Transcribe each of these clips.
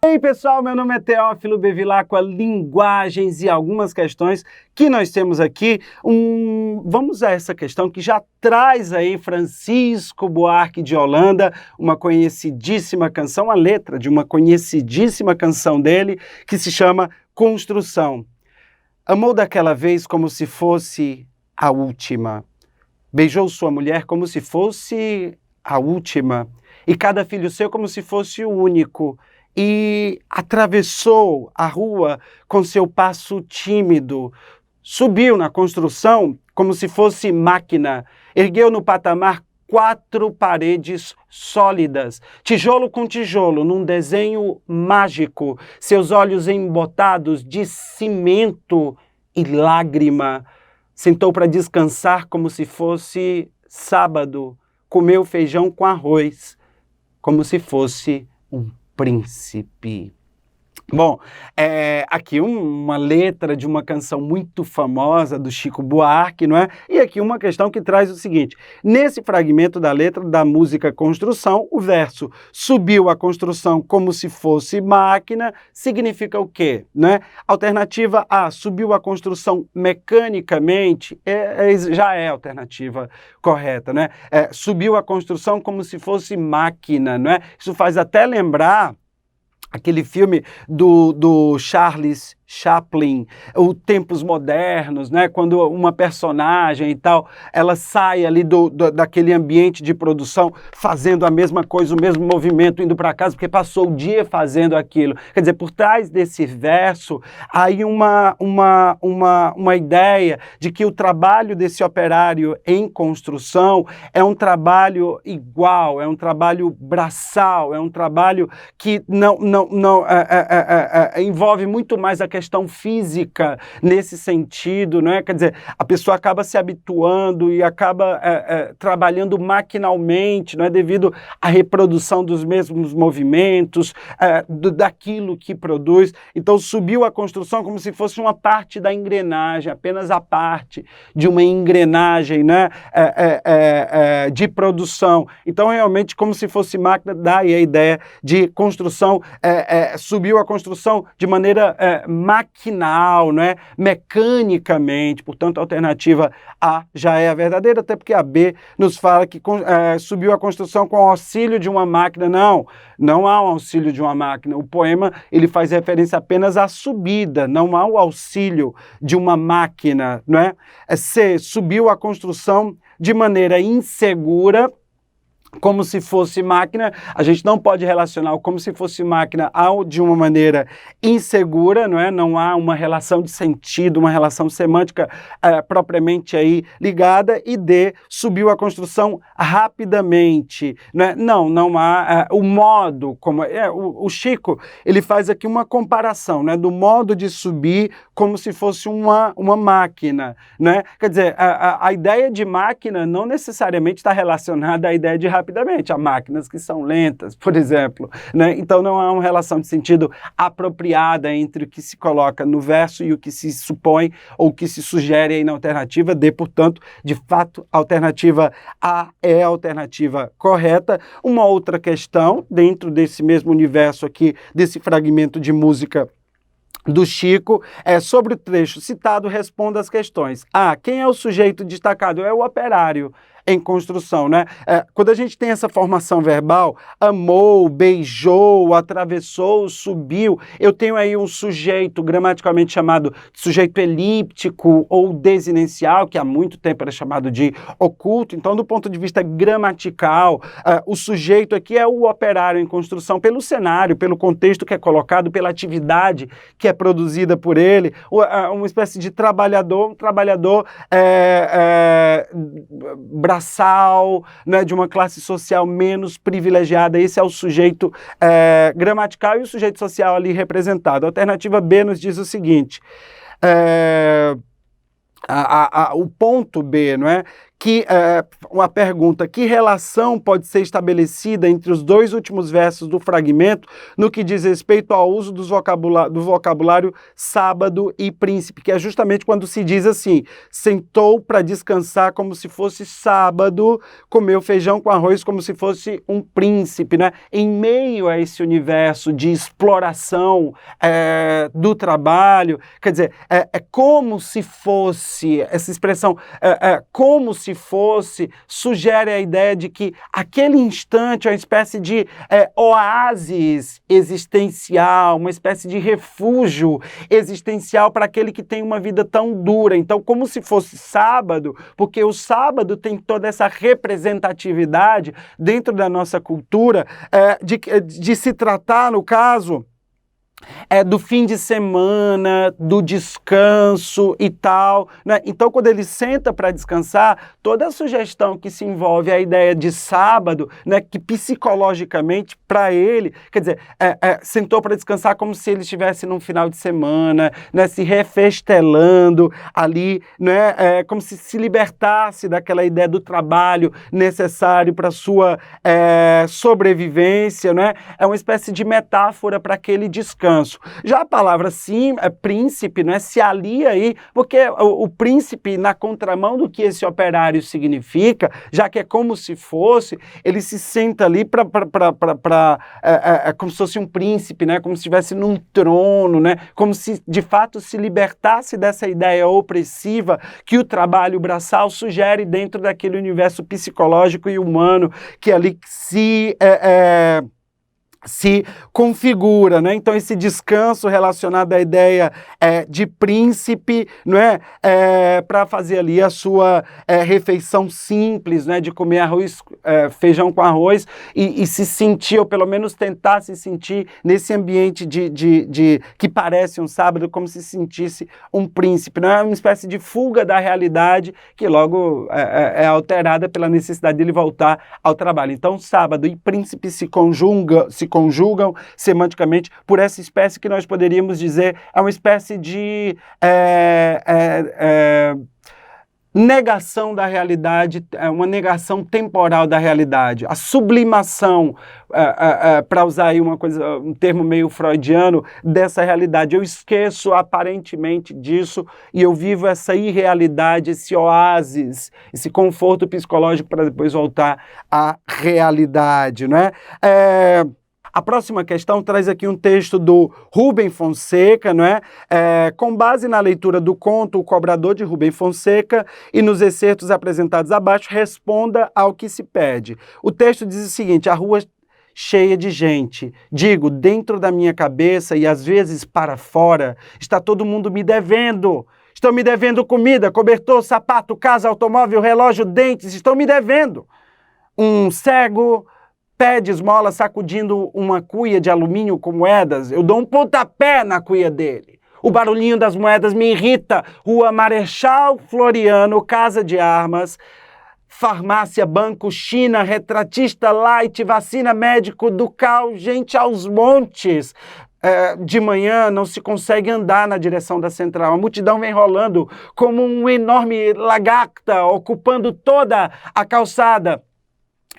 E aí, pessoal, meu nome é Teófilo Bevilacqua, linguagens e algumas questões que nós temos aqui. Vamos a essa questão que já traz aí Francisco Buarque de Holanda, uma conhecidíssima canção, a letra de uma conhecidíssima canção dele, que se chama Construção. Amou daquela vez como se fosse a última. Beijou sua mulher como se fosse a última. E cada filho seu como se fosse o único. E atravessou a rua com seu passo tímido, subiu na construção como se fosse máquina, ergueu no patamar 4 paredes sólidas, tijolo com tijolo, num desenho mágico, seus olhos embotados de cimento e lágrima. Sentou para descansar como se fosse sábado, comeu feijão com arroz, como se fosse um príncipe. Bom, aqui uma letra de uma canção muito famosa do Chico Buarque, não é? E aqui uma questão que traz o seguinte: nesse fragmento da letra da música Construção, o verso subiu a construção como se fosse máquina, significa o quê? Né? Alternativa A, subiu a construção mecanicamente, já é a alternativa correta, né? Subiu a construção como se fosse máquina, não é? Isso faz até lembrar aquele filme do Charles Chaplin, o Tempos Modernos, né? Quando uma personagem e tal, ela sai ali daquele ambiente de produção fazendo a mesma coisa, o mesmo movimento, indo para casa, porque passou o dia fazendo aquilo. Quer dizer, por trás desse verso, há aí uma ideia de que o trabalho desse operário em construção é um trabalho igual, é um trabalho braçal, é um trabalho que não envolve muito mais a questão física nesse sentido, não é? Quer dizer, a pessoa acaba se habituando e acaba trabalhando maquinalmente, não é? Devido à reprodução dos mesmos movimentos, daquilo que produz. Então subiu a construção como se fosse uma parte da engrenagem, apenas a parte de uma engrenagem, né? De produção. Então realmente como se fosse máquina, dá aí a ideia de construção, subiu a construção de maneira maquinal, né? Mecanicamente, portanto a alternativa A já é a verdadeira, até porque a B nos fala que subiu a construção com o auxílio de uma máquina. Não há um auxílio de uma máquina. O poema ele faz referência apenas à subida, não há o auxílio de uma máquina, não é? C, subiu a construção de maneira insegura, como se fosse máquina. A gente não pode relacionar o como se fosse máquina ao de uma maneira insegura, não é? Não há uma relação de sentido, uma relação semântica propriamente aí ligada. E D, subiu a construção rapidamente, né? Não há o modo, como o Chico, ele faz aqui uma comparação, né? Do modo de subir como se fosse uma máquina, né? Quer dizer, a ideia de máquina não necessariamente está relacionada à ideia de rapidamente. Há máquinas que são lentas, por exemplo, né? Então não há uma relação de sentido apropriada entre o que se coloca no verso e o que se supõe ou o que se sugere aí na alternativa D. Portanto, de fato, a alternativa A é a alternativa correta. Uma outra questão, dentro desse mesmo universo aqui, desse fragmento de música do Chico, sobre o trecho citado, responda as questões. A, quem é o sujeito destacado? É o operário em construção, né? Quando a gente tem essa formação verbal, amou, beijou, atravessou, subiu, eu tenho aí um sujeito gramaticalmente chamado sujeito elíptico ou desinencial, que há muito tempo era chamado de oculto. Então, do ponto de vista gramatical, o sujeito aqui é o operário em construção pelo cenário, pelo contexto que é colocado, pela atividade que é produzida por ele, uma espécie de trabalhador, braçal, né, de uma classe social menos privilegiada. Esse é o sujeito gramatical e o sujeito social ali representado. A alternativa B nos diz o seguinte: o ponto B, não é? uma pergunta: que relação pode ser estabelecida entre os dois últimos versos do fragmento no que diz respeito ao uso do vocabulário sábado e príncipe, que é justamente quando se diz assim: sentou para descansar como se fosse sábado, comeu feijão com arroz como se fosse um príncipe, né? Em meio a esse universo de exploração do trabalho, quer dizer, é como se fosse, essa expressão, como se fosse, sugere a ideia de que aquele instante é uma espécie de oásis existencial, uma espécie de refúgio existencial para aquele que tem uma vida tão dura. Então, como se fosse sábado, porque o sábado tem toda essa representatividade dentro da nossa cultura, de se tratar, no caso, do fim de semana, do descanso e tal, né? Então, quando ele senta para descansar, toda a sugestão que se envolve a ideia de sábado, né, que psicologicamente, para ele, quer dizer, sentou para descansar como se ele estivesse num final de semana, né, se refestelando ali, né, como se libertasse daquela ideia do trabalho necessário para a sua sobrevivência, né? É uma espécie de metáfora para aquele descanso. Já a palavra príncipe, né, se alia aí, porque o príncipe, na contramão do que esse operário significa, já que é como se fosse, ele se senta ali como se fosse um príncipe, né, como se estivesse num trono, né, como se de fato se libertasse dessa ideia opressiva que o trabalho braçal sugere dentro daquele universo psicológico e humano que ali se configura, né? Então esse descanso relacionado à ideia de príncipe, não é? Para fazer ali a sua refeição simples, né? De comer feijão com arroz e se sentir, ou pelo menos tentar se sentir nesse ambiente de que parece um sábado, como se sentisse um príncipe, não é? Uma espécie de fuga da realidade que logo é alterada pela necessidade dele voltar ao trabalho. Então sábado e príncipe se conjugam semanticamente por essa espécie que nós poderíamos dizer é uma espécie de negação da realidade, uma negação temporal da realidade, a sublimação, para usar aí um termo meio freudiano, dessa realidade. Eu esqueço aparentemente disso e eu vivo essa irrealidade, esse oásis, esse conforto psicológico para depois voltar à realidade, não é? A próxima questão traz aqui um texto do Rubem Fonseca, não é? Com base na leitura do conto O Cobrador, de Rubem Fonseca, e nos excertos apresentados abaixo, responda ao que se pede. O texto diz o seguinte: a rua cheia de gente, digo, dentro da minha cabeça e às vezes para fora, está todo mundo me devendo. Estão me devendo comida, cobertor, sapato, casa, automóvel, relógio, dentes, estão me devendo. Um cego pede esmola sacudindo uma cuia de alumínio com moedas, eu dou um pontapé na cuia dele. O barulhinho das moedas me irrita. Rua Marechal Floriano, Casa de Armas, farmácia, banco, China, retratista, light, vacina, médico, Ducal, gente aos montes. De manhã não se consegue andar na direção da central. A multidão vem rolando como um enorme lagarta, ocupando toda a calçada.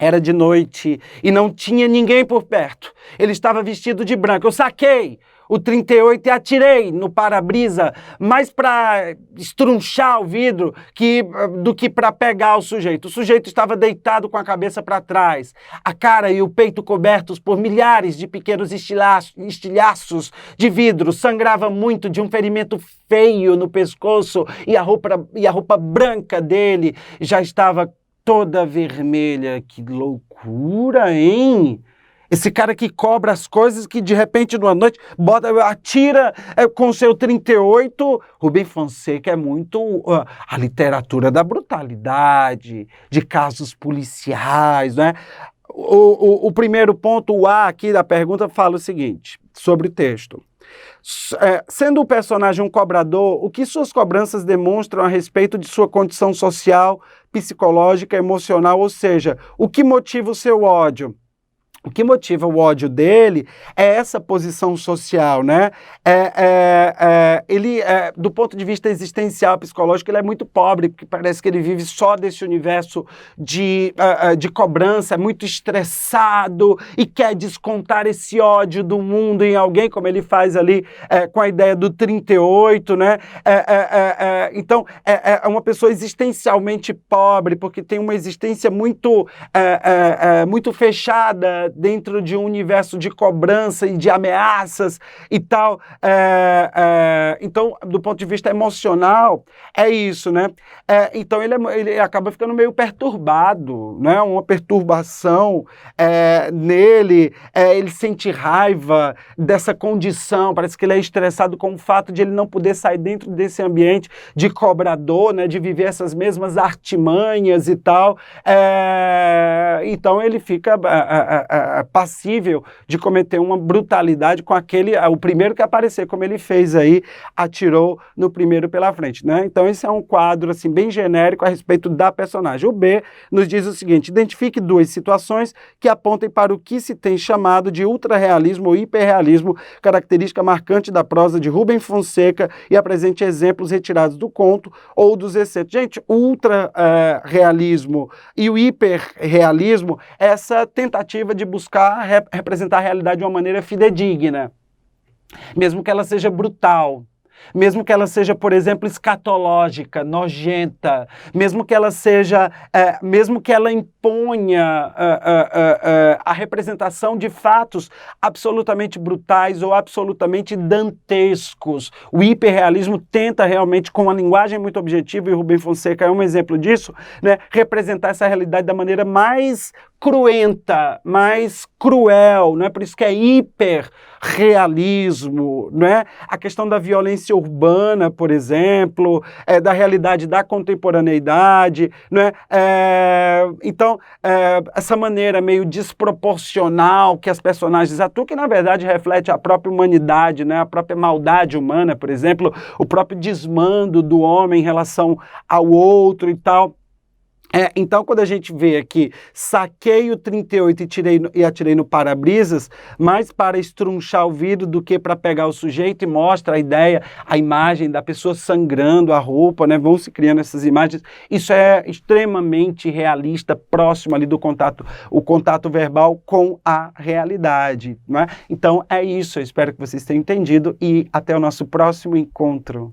Era de noite e não tinha ninguém por perto. Ele estava vestido de branco. Eu saquei o 38 e atirei no para-brisa, mais para estrunchar o vidro do que para pegar o sujeito. O sujeito estava deitado com a cabeça para trás, a cara e o peito cobertos por milhares de pequenos estilhaços de vidro. Sangrava muito de um ferimento feio no pescoço e a roupa branca dele já estava toda vermelha. Que loucura, hein? Esse cara que cobra as coisas, que de repente numa noite atira com seu 38. Rubem Fonseca é muito a literatura da brutalidade, de casos policiais, né? O primeiro ponto, o A aqui da pergunta, fala o seguinte, sobre o texto. Sendo o personagem um cobrador, o que suas cobranças demonstram a respeito de sua condição social, psicológica, emocional, ou seja, o que motiva o seu ódio? O que motiva o ódio dele é essa posição social, né? Ele, do ponto de vista existencial, psicológico, ele é muito pobre, porque parece que ele vive só desse universo de cobrança, é muito estressado e quer descontar esse ódio do mundo em alguém, como ele faz ali com a ideia do 38, né? Então, é uma pessoa existencialmente pobre, porque tem uma existência muito fechada dentro de um universo de cobrança e de ameaças e tal. Então, do ponto de vista emocional, é isso, né? Então, ele acaba ficando meio perturbado, né? Uma perturbação nele, ele sente raiva dessa condição, parece que ele é estressado com o fato de ele não poder sair dentro desse ambiente de cobrador, né? De viver essas mesmas artimanhas e tal. Então, ele fica passível de cometer uma brutalidade com o primeiro que aparecer, como ele fez aí, atirou no primeiro pela frente, né? Então esse é um quadro assim bem genérico a respeito da personagem. O B nos diz o seguinte: identifique duas situações que apontem para o que se tem chamado de ultrarrealismo ou hiperrealismo, característica marcante da prosa de Rubem Fonseca, e apresente exemplos retirados do conto ou dos excertos. Gente, o ultrarrealismo e o hiperrealismo é essa tentativa de buscar representar a realidade de uma maneira fidedigna, mesmo que ela seja brutal, mesmo que ela seja, por exemplo, escatológica, nojenta, mesmo que ela imponha a representação de fatos absolutamente brutais ou absolutamente dantescos. O hiperrealismo tenta realmente, com uma linguagem muito objetiva, e o Rubem Fonseca é um exemplo disso, né, representar essa realidade da maneira mais cruenta, mais cruel, não é? Por isso que é hiperrealismo, não é? A questão da violência urbana, por exemplo, da realidade da contemporaneidade, não é? Então, essa maneira meio desproporcional que as personagens atuam, que na verdade reflete a própria humanidade, né? A própria maldade humana, por exemplo, o próprio desmando do homem em relação ao outro e tal. Então, quando a gente vê aqui, saquei o 38 e atirei no para-brisas, mais para estrunchar o vidro do que para pegar o sujeito, e mostra a ideia, a imagem da pessoa sangrando a roupa, né? Vão se criando essas imagens. Isso é extremamente realista, próximo ali do contato, o contato verbal com a realidade, né? Então, é isso. Eu espero que vocês tenham entendido e até o nosso próximo encontro.